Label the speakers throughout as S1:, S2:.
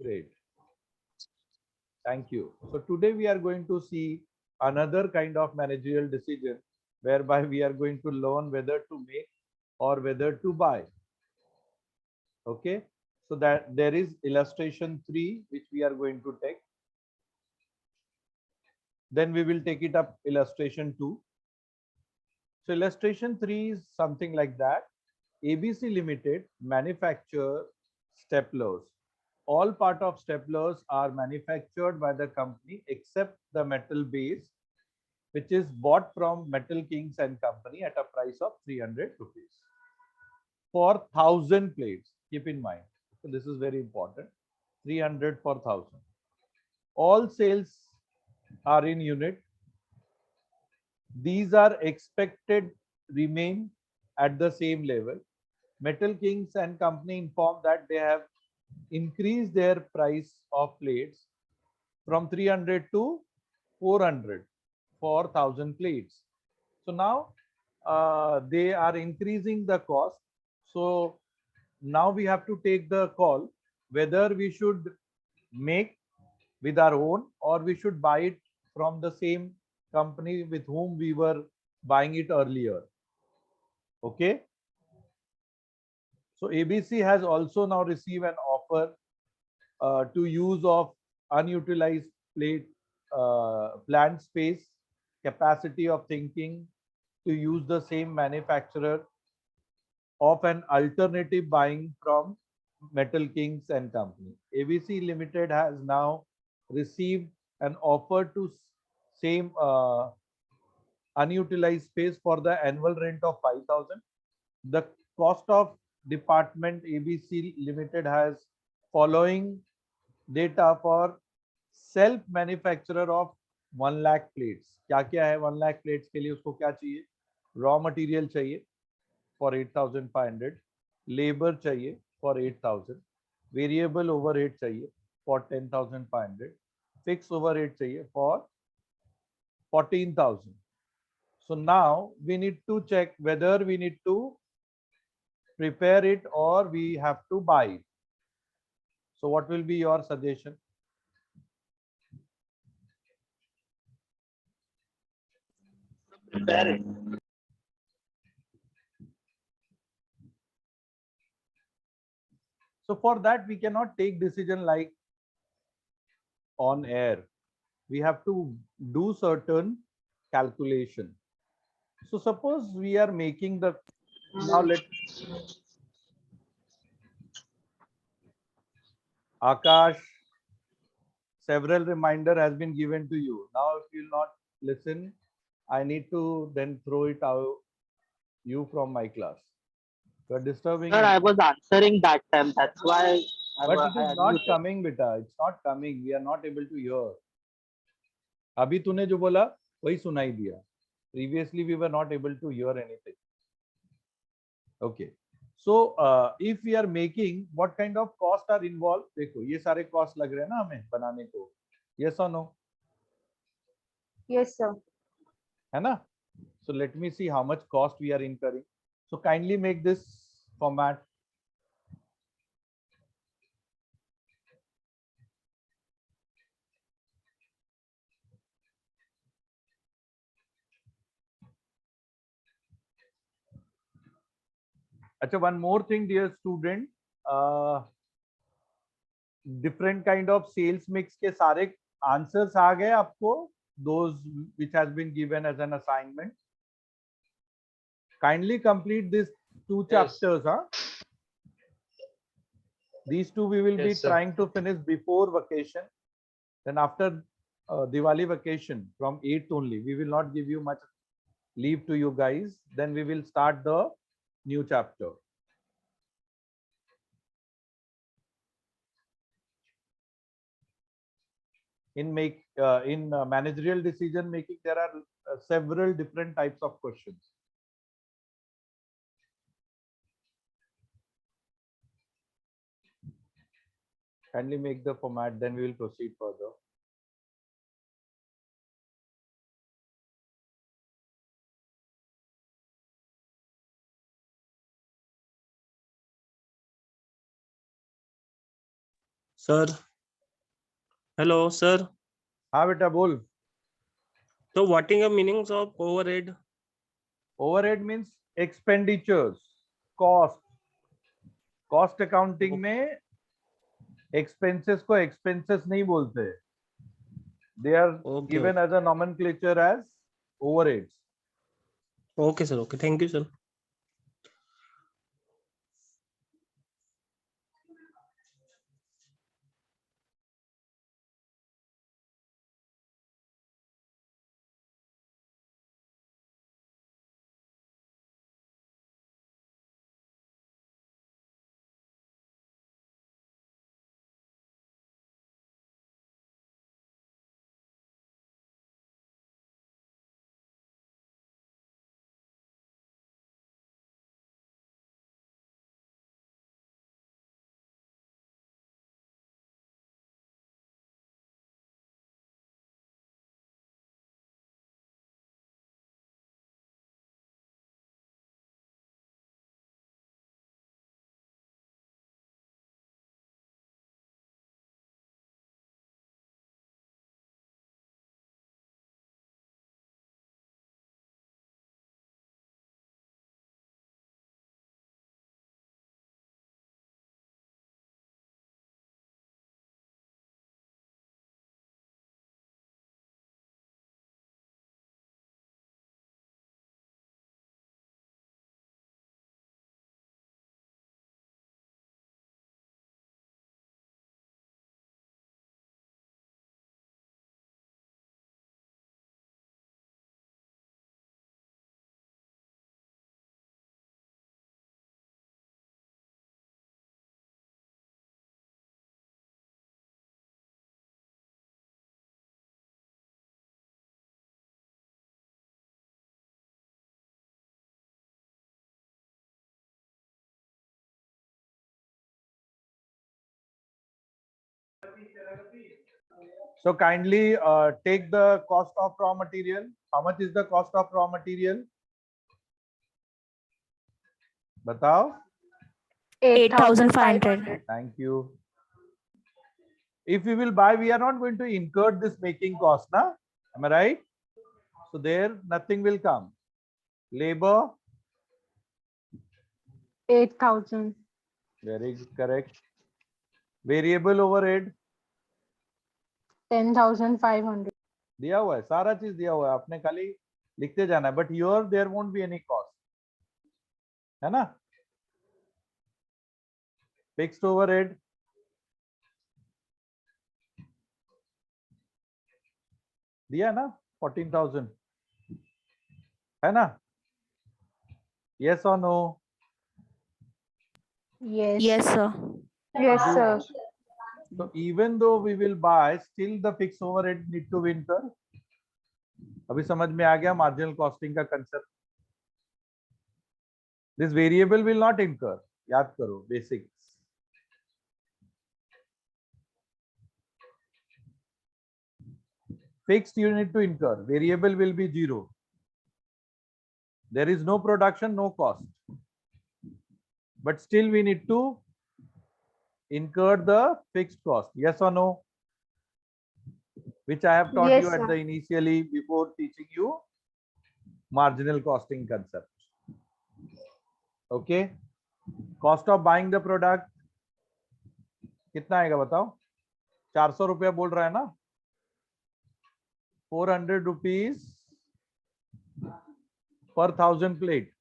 S1: Great. Thank you. So today we are going to see another kind of managerial decision whereby we are going to learn whether to make or whether to buy. Okay. So that there is illustration 3 which we are going to take. Then we will take it up illustration 2. So illustration 3 is something like that. ABC Limited manufacture staplers. All part of staplers are manufactured by the company except the metal base, which is bought from Metal Kings and Company at a price of 300 rupees for 1000 plates. Keep in mind. So this is very important. 300 for 1000. All sales are in unit. These are expected remain at the same level. Metal Kings and Company informed that they have increased their price of plates from 300 to 400 for 1000 plates. So now they are increasing the cost. So now we have to take the call whether we should make with our own or we should buy it from the same company with whom we were buying it earlier. Okay. So ABC has also now received an offer to use of unutilized plant space, capacity of thinking to use the same manufacturer of an alternative buying from Metal Kings and Company. ABC Limited has now received an offer to same unutilized space for the annual rent of 5,000. The cost of department ABC Limited has following data for self manufacturer of 1 lakh plates. क्या क्या है 1 lakh plates के लिए उसको क्या चाहिए? Raw material चाहिए for 8,500, labor चाहिए for 8,000, variable overhead चाहिए for 10,500, fixed overhead चाहिए for 14,000. So now we need to check whether we need to prepare it or we have to buy it. So what will be your suggestion?
S2: Prepare it.
S1: So for that, we cannot take decision like on air. We have to do certain calculation. So suppose we are making the, now let Akash, several reminder has been given to you. Now if you will not listen, I need to then throw it out you from my class. You are disturbing
S2: Sir,
S1: me.
S2: I was answering that time. That's why
S1: But it is
S2: I
S1: not
S2: unmuted.
S1: coming, beta. It's not coming. We are not able to hear. अभी तूने जो बोला वही सुनाई दिया. Previously we were not able to hear anything. Okay. So if we are making, what kind of cost are involved? देखो ये सारे cost लग रहे हैं ना हमें बनाने को. Yes or no?
S3: Yes, sir.
S1: है ना? So let me see how much cost we are incurring. So kindly make this format. अच्छा, one more thing, dear student. Different kind of sales mix के सारे answers आ गए आपको? Those which has been given as an assignment. Kindly complete these 2 chapters, huh? These 2 we will be trying to finish before vacation. Then after Diwali vacation from 8th only, we will not give you much leave to you guys. Then we will start the new chapter. In managerial decision making, there are several different types of questions. Kindly make the format, then we will proceed further.
S4: Sir, hello sir.
S1: हाँ बेटा बोल.
S4: तो what is the meanings of overhead?
S1: Overhead means expenditures, cost. Cost accounting में expenses को expenses नहीं बोलते. They are
S4: okay
S1: given as a nomenclature as overheads.
S4: Okay sir, okay, thank you sir.
S1: So kindly take the cost of raw material. How much is the cost of raw material? Batao.
S3: 8,500.
S1: Thank you. If we will buy, we are not going to incur this making cost, na? Am I right? So there nothing will come. Labor.
S3: 8,000.
S1: Very correct. Variable overhead.
S3: 10,500.
S1: दिया हुआ है, सारा चीज दिया हुआ है, आपने खाली लिखते जाना है. But your there won't be any cost, है ना. फिक्स्ड ओवरहेड दिया ना 14,000, है ना. यस और no?
S3: Yes.
S5: Yes, sir.
S3: Yes, sir.
S1: So even though we will buy, still the fixed overhead need to be incurred. अभी समझ में आ गया मार्जिनल कॉस्टिंग का concept. This variable will not incur. याद करो basics. Fixed you need to incur. Variable will be zero. There is no production, no cost. But still we need to incur the fixed cost. Yes or no? Which I have taught
S3: Yes,
S1: you at
S3: sir.
S1: the initially before teaching you marginal costing concept. Okay. Cost of buying the product कितना आएगा बताओ. 400 रुपया बोल रहा है ना. 400 rupees per 1000 plate.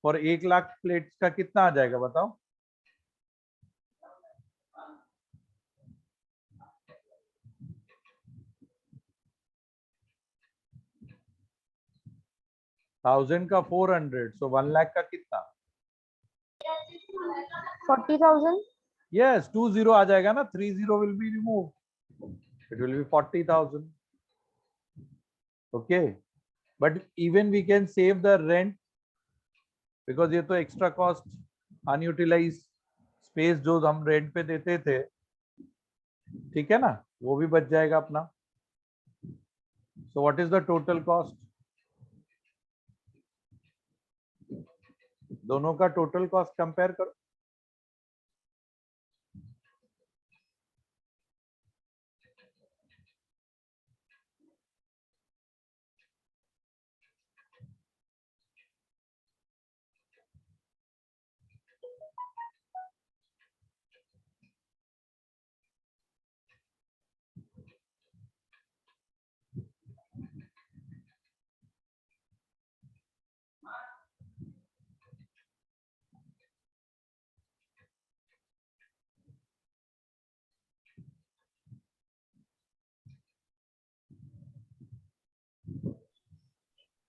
S1: For 1 lakh plates का कितना आ जाएगा बताओ. थाउजेंड का 400, so 1 लाख का कितना.
S3: 40,000.
S1: Yes, 20 आ जाएगा ना. 30 will be removed. It will be 40,000. Okay, but even we can save the rent because ये तो extra cost unutilized space जो हम रेंट पे देते थे, ठीक है ना, वो भी बच जाएगा अपना. So what is the total cost? दोनों का टोटल कॉस्ट कंपेयर करो.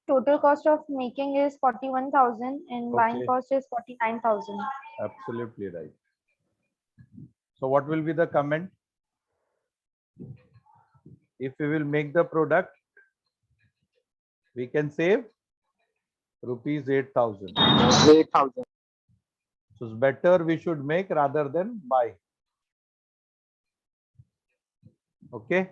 S3: total cost of making is 41,000 and buying
S1: Okay.
S3: cost is 49,000.
S1: Absolutely right. So what will be the comment? If we will make the product, we can save rupees 8,000.
S2: 8,000.
S1: So it's better we should make rather than buy. Okay.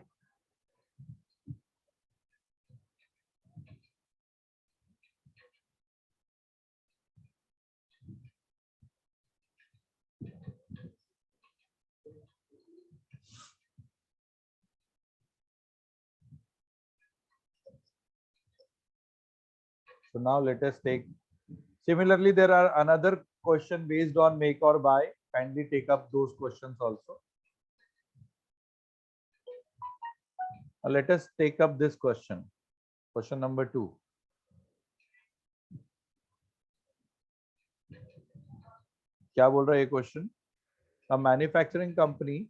S1: So now let us take. Similarly, there are another question based on make or buy. Kindly take up those questions also. Let us take up this question. Question number 2. क्या बोल रहा है ये question? A manufacturing company,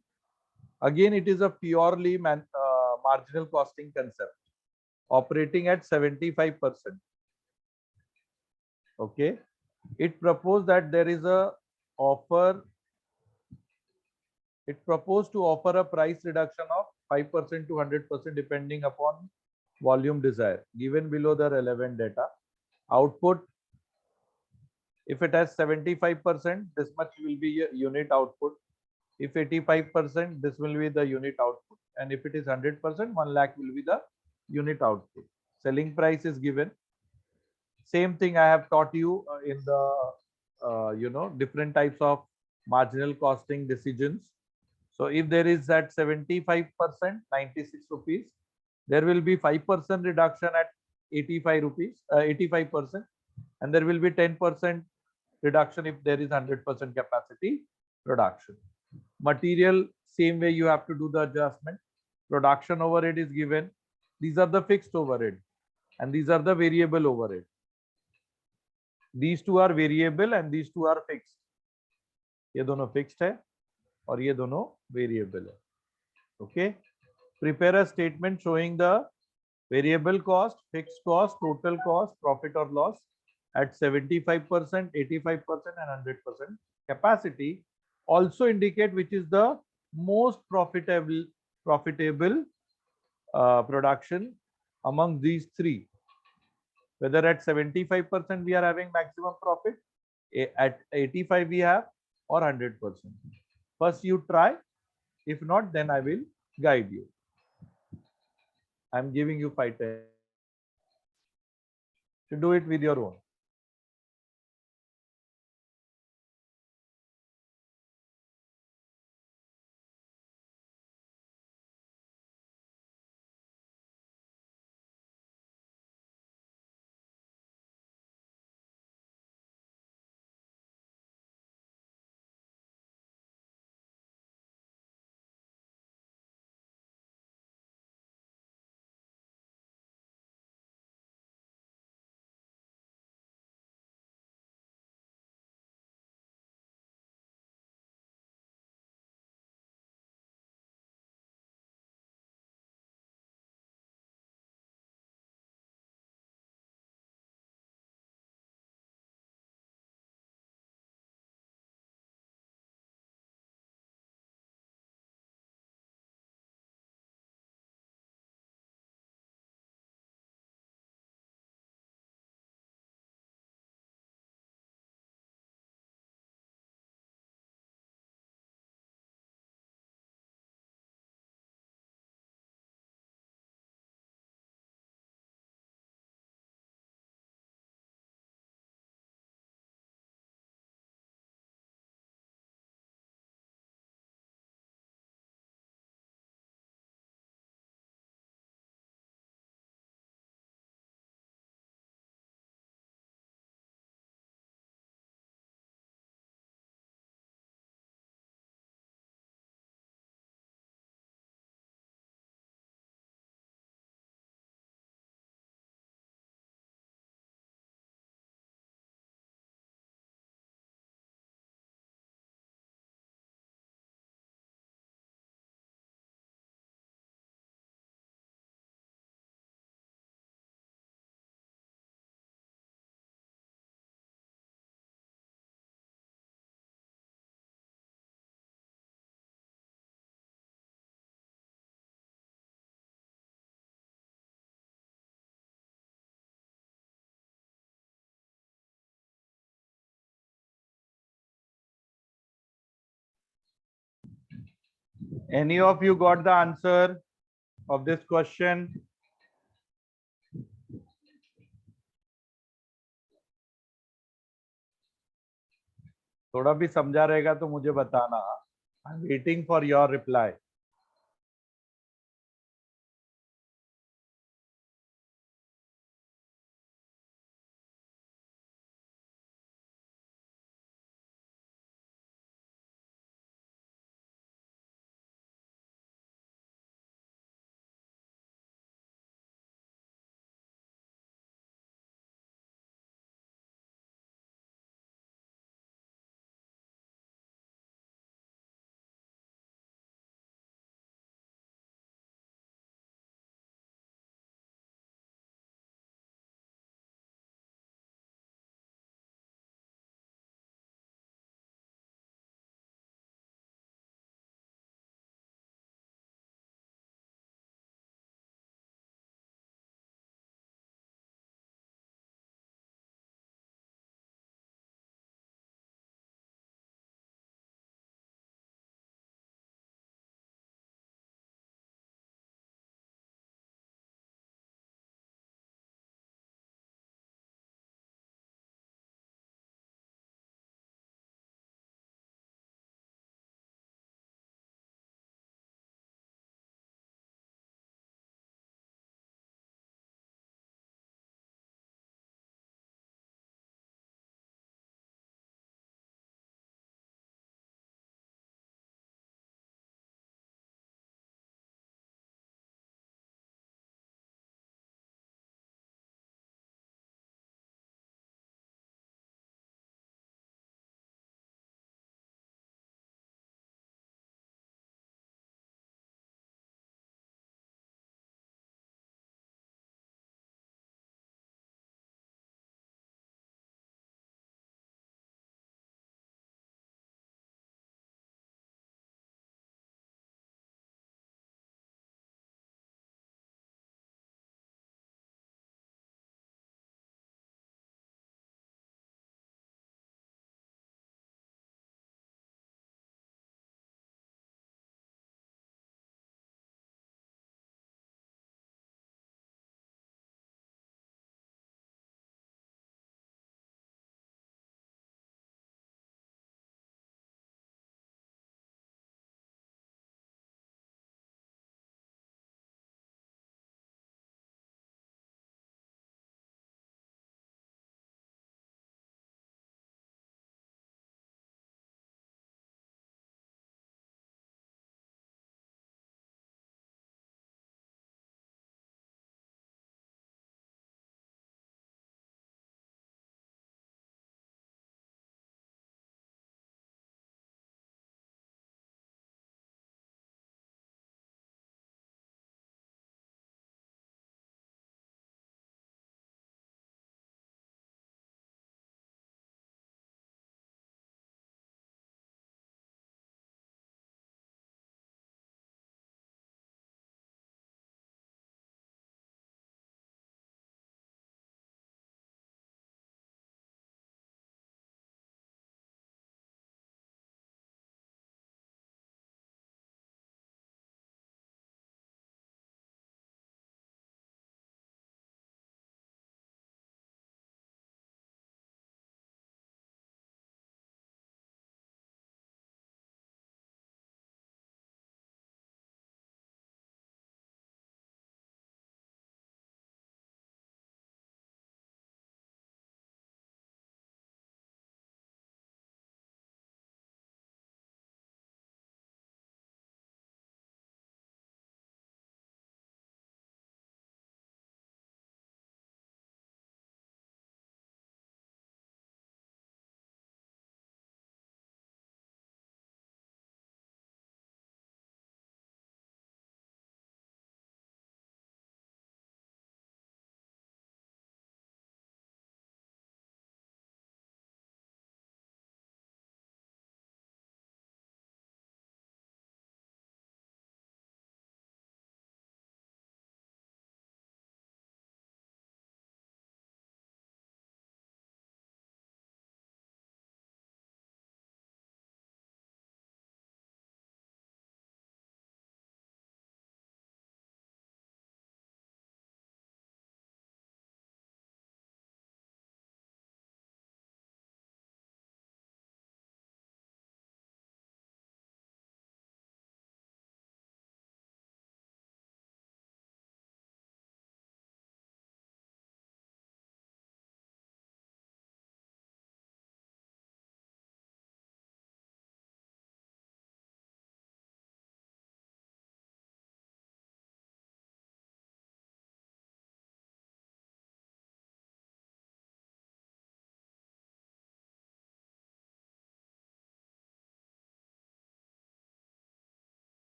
S1: again it is a purely marginal costing concept, operating at 75%. Okay, it proposed that there is a offer. It proposed to offer a price reduction of 5% to 100% depending upon volume desire. Given below the relevant data, output. If it has 75%, this much will be unit output. If 85%, this will be the unit output. And if it is 100%, 1 lakh will be the unit output. Selling price is given. Same thing I have taught you in the different types of marginal costing decisions. So if there is at 75%, 96 rupees, there will be 5% reduction at 85 rupees, 85%, and there will be 10% reduction if there is 100% capacity production. Material, same way you have to do the adjustment. Production overhead is given. These are the fixed overhead and these are the variable overhead. These two are variable and these two are fixed. ये दोनों fixed है और ये दोनों variable है. Okay. Prepare a statement showing the variable cost, fixed cost, total cost, profit or loss at 75%, 85% and 100% capacity. Also indicate which is the most profitable production among these three. Whether at 75% we are having maximum profit, at 85 we have, or 100%. First you try. If not, then I will guide you. I'm giving you 5 times to do it with your own. Any of you got the answer of this question? थोड़ा भी समझा रहेगा तो मुझे बताना. I'm waiting for your reply.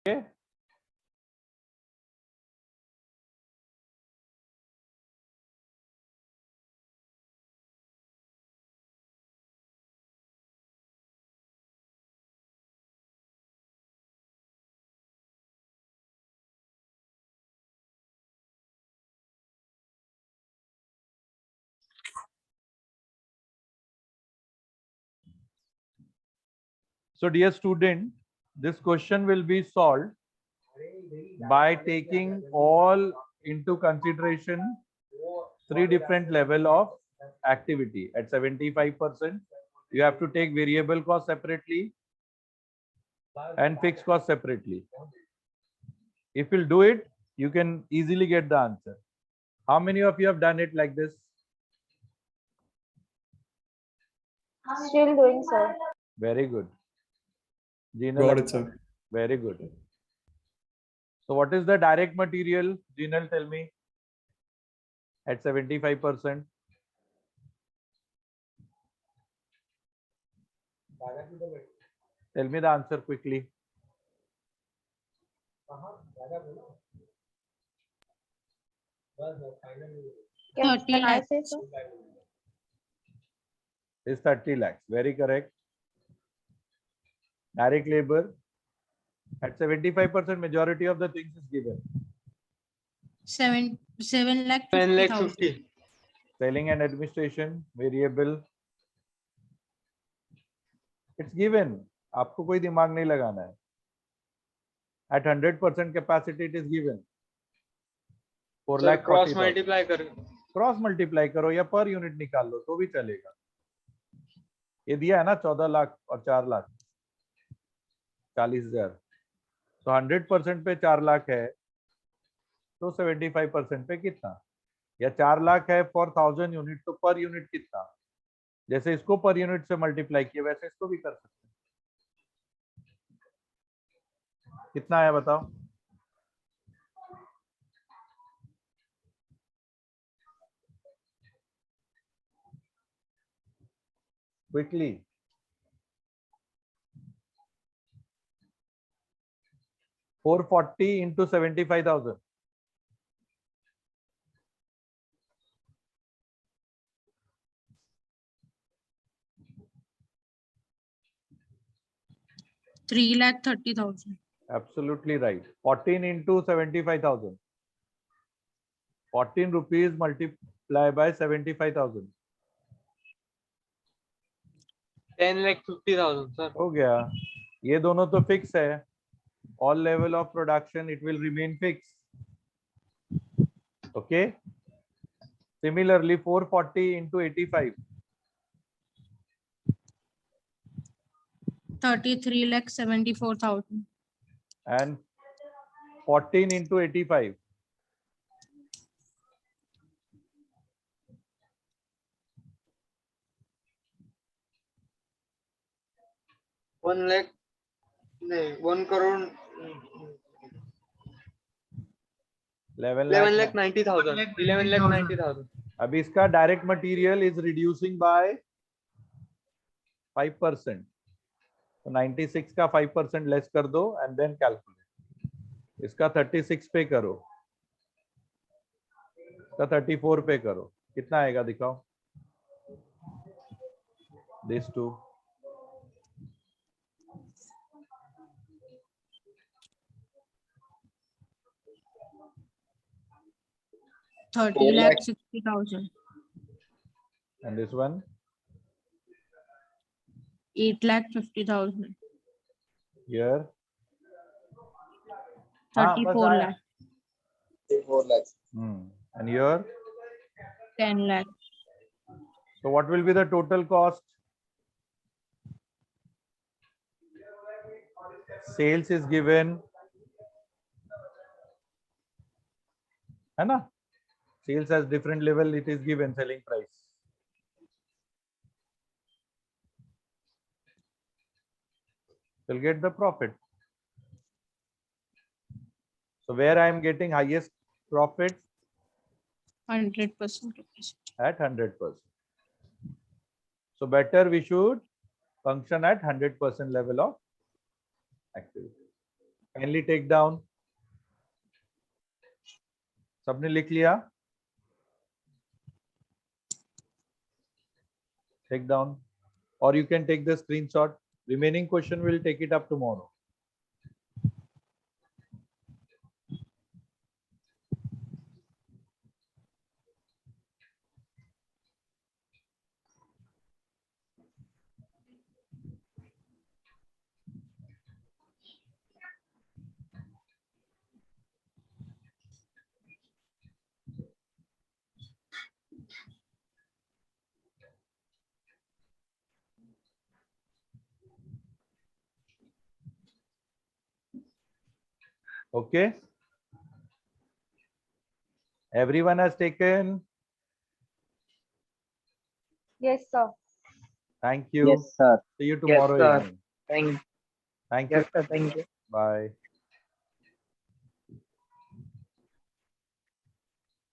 S1: Okay. So dear student, this question will be solved by taking all into consideration three different level of activity. At 75%, you have to take variable cost separately and fixed cost separately. If you'll do it, you can easily get the answer. How many of you have done it like this?
S3: Still doing, sir.
S1: Very good. Jinal,
S5: Got it, sir.
S1: very good. So what is the direct material? Jinal, tell me. At 75%. Tell me the answer quickly.
S3: Can I say so?
S1: Is 30 lakhs. Very correct. Direct labor. At 75%, majority of the things is given.
S6: 7 lakh
S2: 10 lakh
S6: 50,000.
S2: 50.
S1: Selling and administration, variable. It's given. आपको कोई दिमाग नहीं लगाना है. At 100% capacity, it is given. 4
S2: Sir,
S1: lakh
S2: cross
S1: 40,000.
S2: multiply कर
S1: cross multiply करो या per unit निकाल लो तो भी चलेगा. ये दिया है ना 14 लाख और 4 लाख 40,000. तो 100% पे 4 लाख है तो 75% पे कितना, या 4 लाख है फॉर 1000 यूनिट तो पर यूनिट कितना. जैसे इसको पर यूनिट से मल्टीप्लाई किया वैसे इसको भी कर सकते हैं. कितना है बताओ. Quickly. 440 into 75,000.
S6: Three lakh 30,000.
S1: Absolutely right. 14 into 75,000. 14 rupees multiplied by 75,000.
S2: 10 lakh 50,000 sir.
S1: हो गया. ये दोनों तो फिक्स है. All level of production it will remain fixed. Okay. Similarly, 440 into 85.
S6: 33 lakh 74,000.
S1: And 14 into 85.
S2: 1 lakh नहीं 1 crore 11 lakh 90,000. 11 lakh 90,000.
S1: अभी इसका direct material is reducing by 5%. तो 96 का 5% लेस कर दो एंड देन कैलकुलेट. इसका 36 पे करो, इसका 34 पे करो. कितना आएगा दिखाओ. This two.
S6: Thirty lakh 60,000.
S1: And this one
S6: 8 lakh 50,000.
S1: here.
S6: 34 lakh.
S2: 4 lakhs.
S1: And here.
S6: 10 lakh.
S1: So what will be the total cost? Sales is given. है ना? Sales has different level. It is given selling price. You'll get the profit. So where I am getting highest profit
S6: 100% capacity.
S1: at 100%. So better we should function at 100% level of activity. Kindly take down. सबने लिख लिया? Take down, or you can take the screenshot. Remaining question we'll take it up tomorrow. Okay. Everyone has taken.
S3: Yes, sir.
S1: Thank you.
S5: Yes, sir.
S1: See you
S2: Yes,
S1: tomorrow
S2: sir.
S1: evening.
S2: Thank
S1: Thank you.
S2: Yes, sir. Thank you.
S1: Bye.